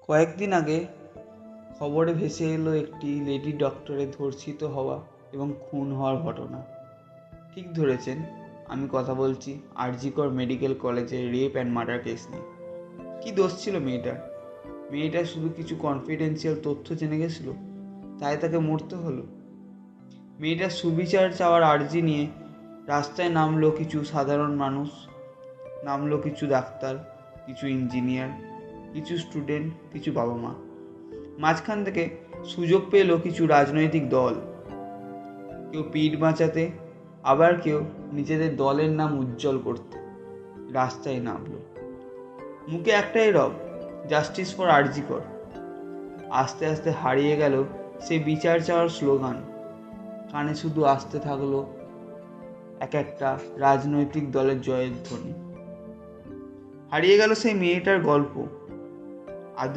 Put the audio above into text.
কয়েকদিন আগে খবরে ভেসে এলো একটি লেডি ডক্টরের ধর্ষিত হওয়া এবং খুন হওয়ার ঘটনা। ঠিক ধরেছেন, আমি কথা বলছি আরজি কর মেডিকেল কলেজের রেপ অ্যান্ড মার্ডার কেস নিয়ে। কী দোষ ছিল মেয়েটার? মেয়েটা শুধু কিছু কনফিডেন্সিয়াল তথ্য জেনে গেছিল, তাই তাকে মরতে হলো? মেয়েটার সুবিচার চাওয়ার আর্জি নিয়ে রাস্তায় নামলো কিছু সাধারণ মানুষ, নামলো কিছু ডাক্তার, কিছু ইঞ্জিনিয়ার, কিছু স্টুডেন্ট, কিছু বাবা মা। মাঝখান থেকে সুযোগ পেল কিছু রাজনৈতিক দল। কেউ পিঠ বাঁচাতে, আবার কেউ নিজেদের দলের নাম উজ্জ্বল করতে রাস্তায় নামলো। মুখে একটাই রব, জাস্টিস ফর আরজি কর। আস্তে আস্তে হারিয়ে গেল সেই বিচার চাওয়ার স্লোগান। কানে শুধু আসতে থাকলো এক একটা রাজনৈতিক দলের জয়ের ধ্বনি। হারিয়ে গেল সেই মেয়েটার গল্প,